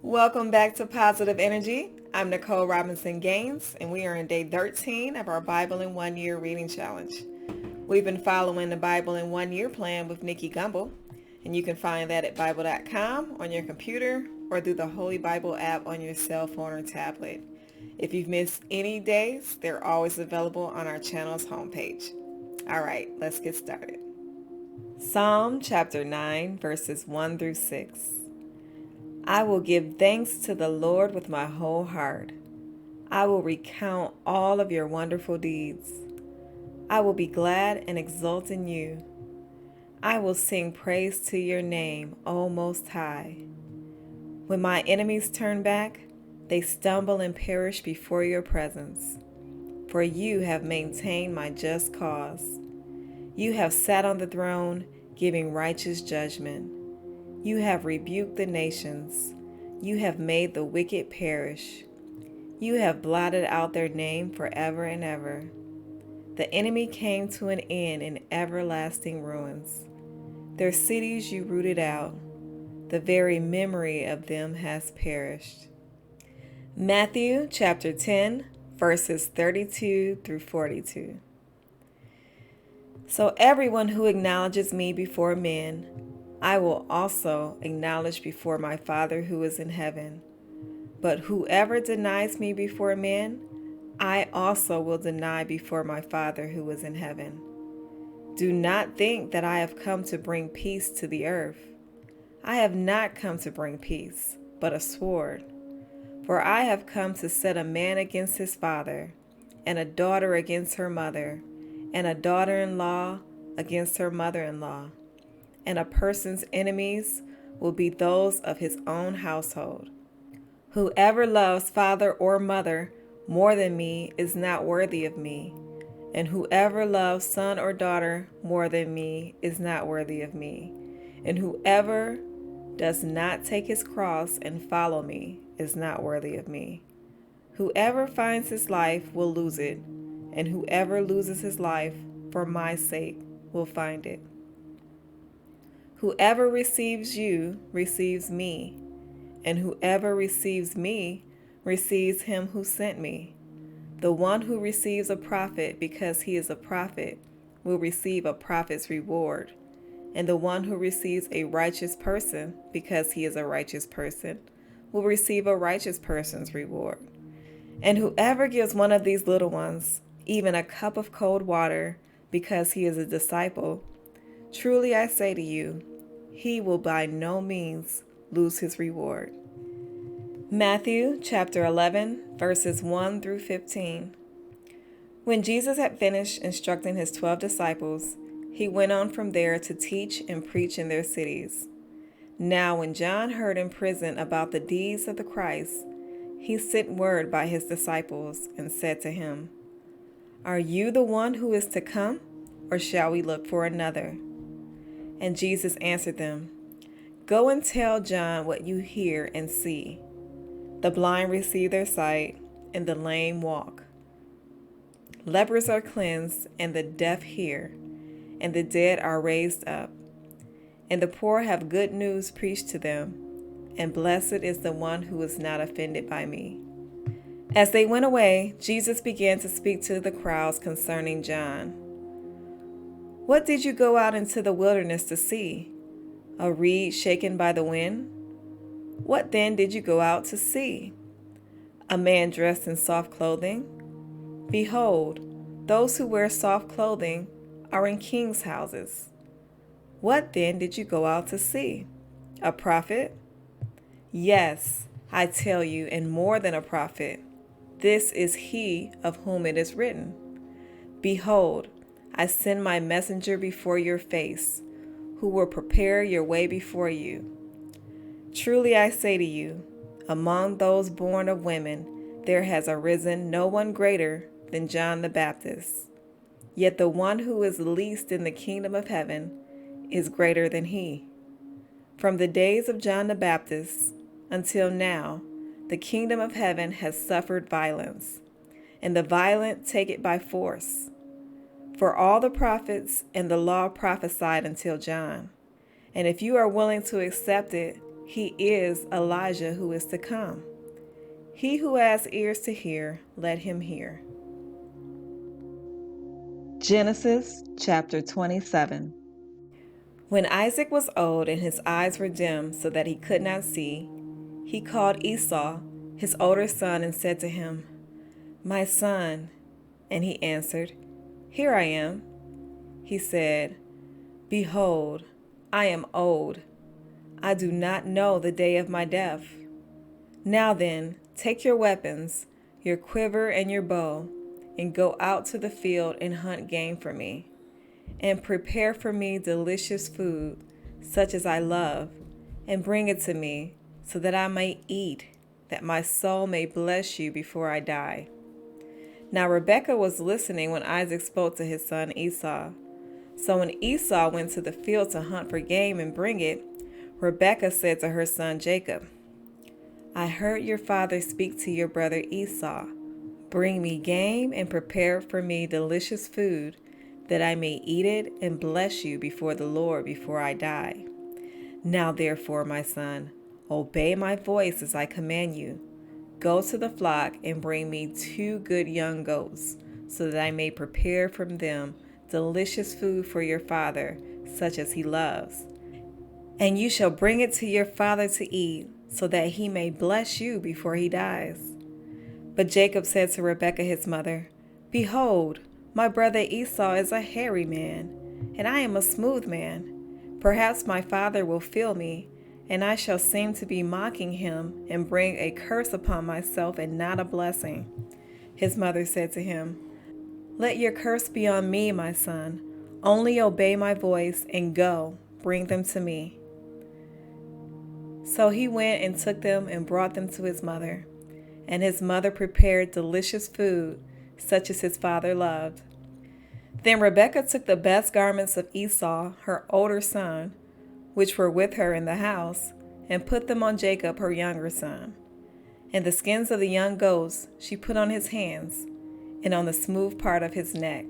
Welcome back to Positive Energy. I'm Nicole Robinson Gaines, and we are in day 13 of our Bible in 1 Year reading challenge. We've been following the Bible in 1 Year plan with Nicky Gumbel, and you can find that at Bible.com on your computer or through the Holy Bible app on your cell phone or tablet. If you've missed any days, they're always available on our channel's homepage. All right, let's get started. Psalm chapter 9, verses 1 through 6. I will give thanks to the Lord with my whole heart. I will recount all of your wonderful deeds. I will be glad and exult in you. I will sing praise to your name, O Most High. When my enemies turn back, they stumble and perish before your presence. For you have maintained my just cause. You have sat on the throne, giving righteous judgment. You have rebuked the nations. You have made the wicked perish. You have blotted out their name forever and ever. The enemy came to an end in everlasting ruins. Their cities you rooted out. The very memory of them has perished. Matthew chapter 10, verses 32 through 42. So everyone who acknowledges me before men, I will also acknowledge before my Father who is in heaven. But whoever denies me before men, I also will deny before my Father who is in heaven. Do not think that I have come to bring peace to the earth. I have not come to bring peace, but a sword. For I have come to set a man against his father, and a daughter against her mother, and a daughter-in-law against her mother-in-law. And a person's enemies will be those of his own household. Whoever loves father or mother more than me is not worthy of me, and whoever loves son or daughter more than me is not worthy of me, and whoever does not take his cross and follow me is not worthy of me. Whoever finds his life will lose it, and whoever loses his life for my sake will find it. Whoever receives you receives me, and whoever receives me receives him who sent me. The one who receives a prophet because he is a prophet will receive a prophet's reward, and the one who receives a righteous person because he is a righteous person will receive a righteous person's reward. And whoever gives one of these little ones even a cup of cold water because he is a disciple, truly I say to you, he will by no means lose his reward. Matthew chapter 11, verses 1 through 15. When Jesus had finished instructing his 12 disciples, he went on from there to teach and preach in their cities. Now when John heard in prison about the deeds of the Christ, he sent word by his disciples and said to him, Are you the one who is to come, or shall we look for another? And Jesus answered them, Go and tell John what you hear and see. The blind receive their sight, and the lame walk. Lepers are cleansed, and the deaf hear, and the dead are raised up. And the poor have good news preached to them, and blessed is the one who is not offended by me. As they went away, Jesus began to speak to the crowds concerning John. What did you go out into the wilderness to see? A reed shaken by the wind? What then did you go out to see? A man dressed in soft clothing? Behold, those who wear soft clothing are in kings' houses. What then did you go out to see? A prophet? Yes, I tell you, and more than a prophet. This is he of whom it is written, Behold, I send my messenger before your face, who will prepare your way before you. Truly I say to you, among those born of women, there has arisen no one greater than John the Baptist. Yet the one who is least in the kingdom of heaven is greater than he. From the days of John the Baptist until now, the kingdom of heaven has suffered violence, and the violent take it by force. For all the prophets and the law prophesied until John. And if you are willing to accept it, He is Elijah who is to come. He who has ears to hear, let him hear. Genesis chapter 27. When Isaac was old and his eyes were dim so that he could not see, he called Esau, his older son, and said to him, "My son." And he answered, "Here I am." He said, "Behold, I am old. I do not know the day of my death. Now then, take your weapons, your quiver and your bow, and go out to the field and hunt game for me, and prepare for me delicious food, such as I love, and bring it to me, so that I may eat, that my soul may bless you before I die." Now Rebekah was listening when Isaac spoke to his son Esau. So when Esau went to the field to hunt for game and bring it, Rebekah said to her son Jacob, "I heard your father speak to your brother Esau. Bring me game and prepare for me delicious food, that I may eat it and bless you before the Lord before I die. Now therefore, my son, obey my voice as I command you. Go to the flock and bring me 2 good young goats, so that I may prepare from them delicious food for your father, such as he loves. And you shall bring it to your father to eat, so that he may bless you before he dies." But Jacob said to Rebekah his mother, "Behold, my brother Esau is a hairy man, and I am a smooth man. Perhaps my father will feel me, and I shall seem to be mocking him and bring a curse upon myself and not a blessing." His mother said to him, "Let your curse be on me, my son. Only obey my voice and go, bring them to me." So he went and took them and brought them to his mother. And his mother prepared delicious food, such as his father loved. Then Rebekah took the best garments of Esau, her older son, which were with her in the house, and put them on Jacob, her younger son. And the skins of the young goats she put on his hands, and on the smooth part of his neck.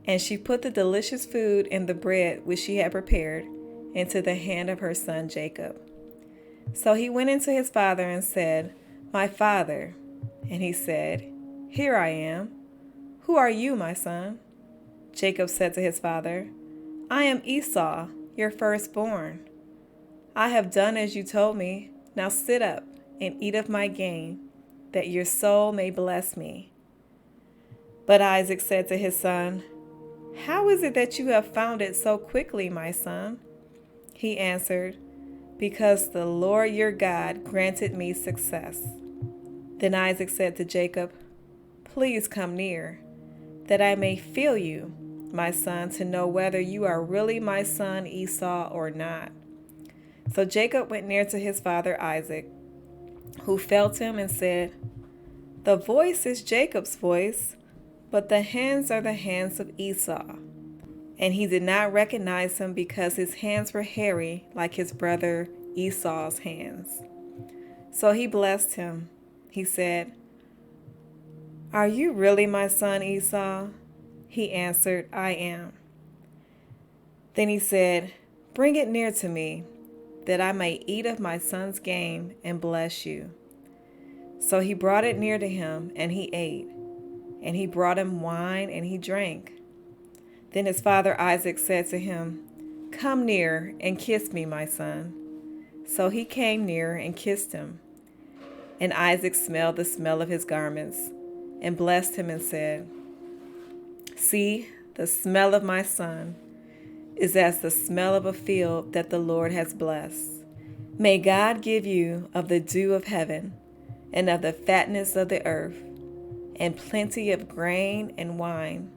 And she put the delicious food and the bread which she had prepared into the hand of her son Jacob. So he went into his father and said, "My father." And he said, "Here I am. Who are you, my son?" Jacob said to his father, "I am Esau, your firstborn. I have done as you told me. Now sit up and eat of my game, that your soul may bless me." But Isaac said to his son, "How is it that you have found it so quickly, my son?" He answered, "Because the Lord your God granted me success." Then Isaac said to Jacob, "Please come near, that I may feel you, my son, to know whether you are really my son Esau or not." So Jacob went near to his father Isaac, who felt him and said, "The voice is Jacob's voice, but the hands are the hands of Esau." And he did not recognize him because his hands were hairy like his brother Esau's hands. So he blessed him. He said, "Are you really my son Esau?" He answered, "I am." Then he said, "Bring it near to me, that I may eat of my son's game and bless you." So he brought it near to him, and he ate. And he brought him wine, and he drank. Then his father Isaac said to him, "Come near and kiss me, my son." So he came near and kissed him. And Isaac smelled the smell of his garments, and blessed him and said, "See, the smell of my son is as the smell of a field that the Lord has blessed. May God give you of the dew of heaven, and of the fatness of the earth, and plenty of grain and wine.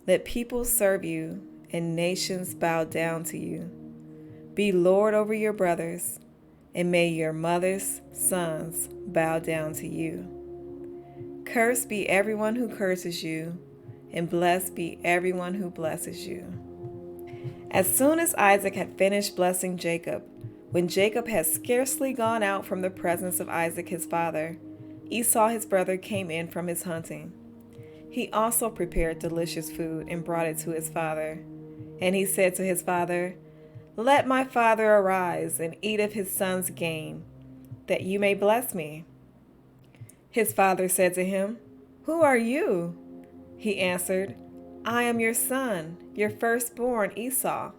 Let people serve you, and nations bow down to you. Be Lord over your brothers, and may your mother's sons bow down to you. Cursed be everyone who curses you, and blessed be everyone who blesses you." As soon as Isaac had finished blessing Jacob, when Jacob had scarcely gone out from the presence of Isaac his father, Esau his brother came in from his hunting. He also prepared delicious food and brought it to his father. And he said to his father, Let my father arise and eat of his son's game, that you may bless me. His father said to him, Who are you? He answered, I am your son, your firstborn Esau.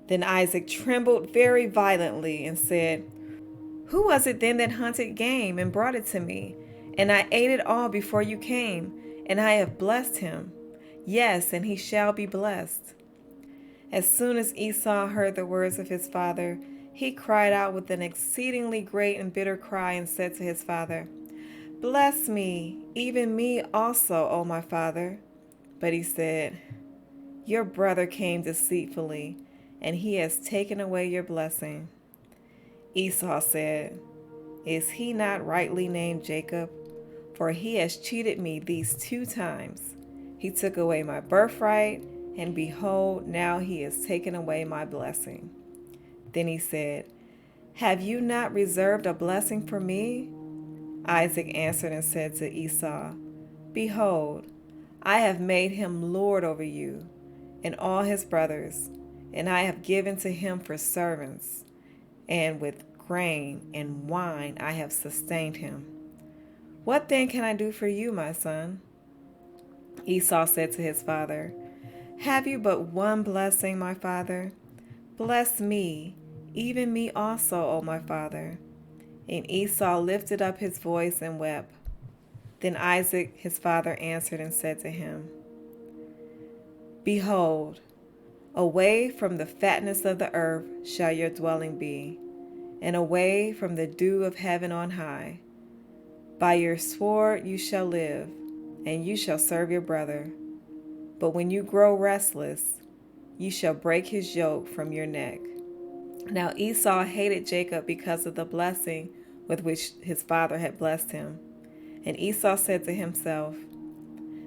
Then Isaac trembled very violently and said, Who was it then that hunted game and brought it to me? And I ate it all before you came, and I have blessed him. Yes, and he shall be blessed. As soon as Esau heard the words of his father, he cried out with an exceedingly great and bitter cry and said to his father, Bless me, even me also, O my father. But he said, Your brother came deceitfully, and he has taken away your blessing. Esau said, Is he not rightly named Jacob? For he has cheated me these 2 times. He took away my birthright, and behold, now he has taken away my blessing. Then he said, Have you not reserved a blessing for me? Isaac answered and said to Esau, Behold, I have made him lord over you and all his brothers, and I have given to him for servants, and with grain and wine I have sustained him. What then can I do for you, my son? Esau said to his father, Have you but one blessing, my father? Bless me, even me also, O my father. And Esau lifted up his voice and wept. Then Isaac his father answered and said to him, Behold, away from the fatness of the earth shall your dwelling be, and away from the dew of heaven on high. By your sword you shall live, and you shall serve your brother. But when you grow restless, you shall break his yoke from your neck. Now Esau hated Jacob because of the blessing with which his father had blessed him. And Esau said to himself,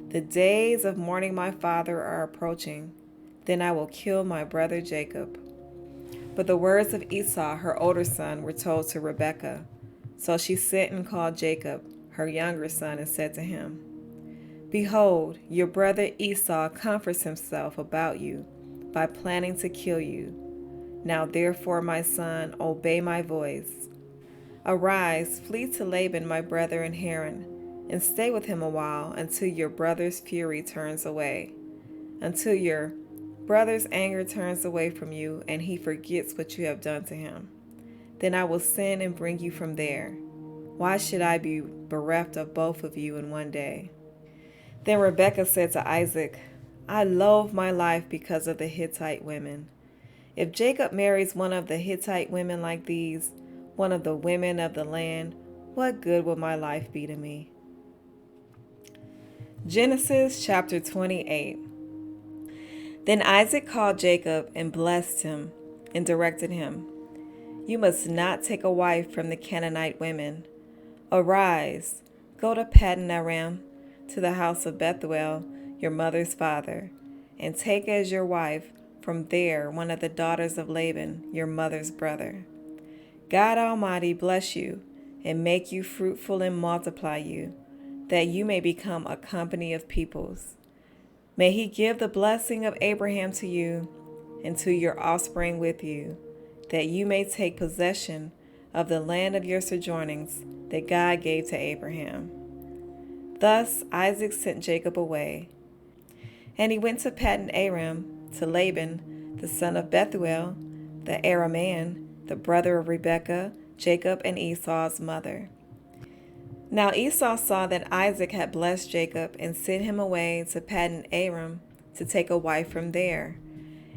The days of mourning my father are approaching. Then I will kill my brother Jacob. But the words of Esau, her older son, were told to Rebekah. So she sent and called Jacob, her younger son, and said to him, Behold, your brother Esau comforts himself about you by planning to kill you. Now therefore, my son, obey my voice. Arise, flee to Laban my brother in Haran, and stay with him a while until your brother's fury turns away, until your brother's anger turns away from you and he forgets what you have done to him. Then I will send and bring you from there. Why should I be bereft of both of you in one day? Then Rebekah said to Isaac, I loathe my life because of the Hittite women. If Jacob marries one of the Hittite women like these, one of the women of the land, what good will my life be to me? Genesis chapter 28. Then Isaac called Jacob and blessed him and directed him, You must not take a wife from the Canaanite women. Arise, go to Paddan Aram, to the house of Bethuel, your mother's father, and take as your wife from there one of the daughters of Laban, your mother's brother. God Almighty bless you and make you fruitful and multiply you, that you may become a company of peoples. May he give the blessing of Abraham to you and to your offspring with you, that you may take possession of the land of your sojournings that God gave to Abraham. Thus Isaac sent Jacob away, and he went to Paddan Aram to Laban, the son of Bethuel, the Aramean, the brother of Rebekah, Jacob and Esau's mother. Now Esau saw that Isaac had blessed Jacob and sent him away to Paddan Aram to take a wife from there,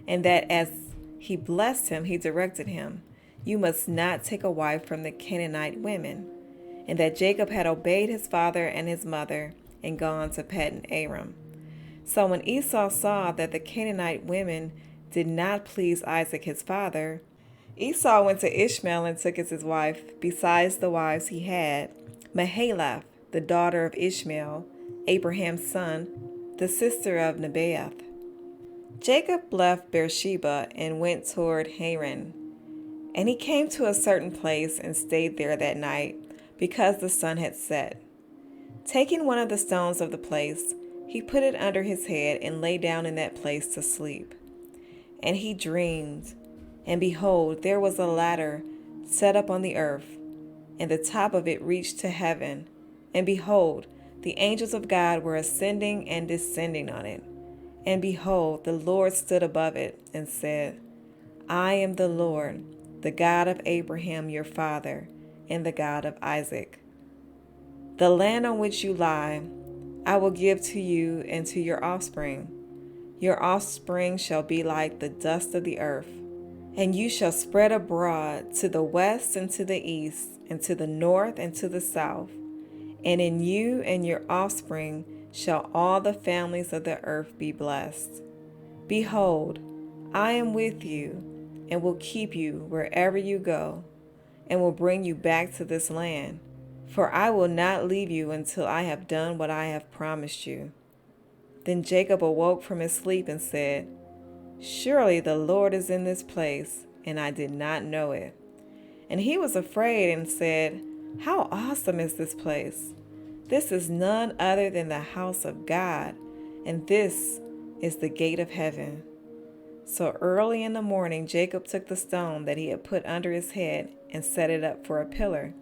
and that as he blessed him, he directed him, You must not take a wife from the Canaanite women, and that Jacob had obeyed his father and his mother and gone to Paddan Aram. So when Esau saw that the Canaanite women did not please Isaac his father, Esau went to Ishmael and took as his wife, besides the wives he had, Mahalath, the daughter of Ishmael, Abraham's son, the sister of Nebaioth. Jacob left Beersheba and went toward Haran. And he came to a certain place and stayed there that night, because the sun had set. Taking one of the stones of the place, he put it under his head and lay down in that place to sleep. And he dreamed, And behold, there was a ladder set up on the earth, and the top of it reached to heaven. And behold, the angels of God were ascending and descending on it. And behold, the Lord stood above it and said, I am the Lord, the God of Abraham your father, and the God of Isaac. The land on which you lie, I will give to you and to your offspring. Your offspring shall be like the dust of the earth, and you shall spread abroad to the west and to the east, and to the north and to the south. And in you and your offspring shall all the families of the earth be blessed. Behold, I am with you, and will keep you wherever you go, and will bring you back to this land. For I will not leave you until I have done what I have promised you. Then Jacob awoke from his sleep and said, Surely the Lord is in this place, and I did not know it. And he was afraid and said, How awesome is this place! This is none other than the house of God, and this is the gate of heaven. So early in the morning Jacob took the stone that he had put under his head and set it up for a pillar,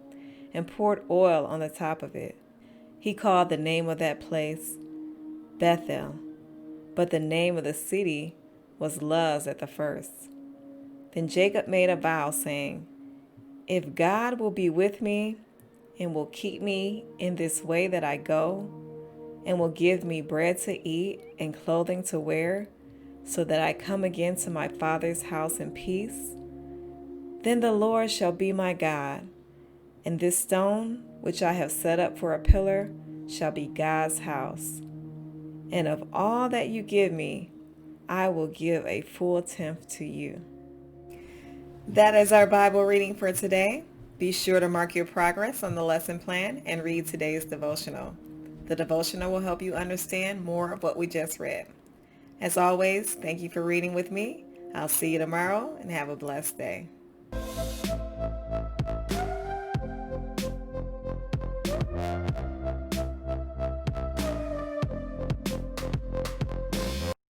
and poured oil on the top of it. He called the name of that place Bethel, but the name of the city was Luz at the first. Then Jacob made a vow, saying, If God will be with me, and will keep me in this way that I go, and will give me bread to eat and clothing to wear, so that I come again to my father's house in peace, then the Lord shall be my God, and this stone which I have set up for a pillar shall be God's house. And of all that you give me, I will give a full tenth to you. That is our Bible reading for today. Be sure to mark your progress on the lesson plan and read today's devotional. The devotional will help you understand more of what we just read. As always, thank you for reading with me. I'll see you tomorrow and have a blessed day.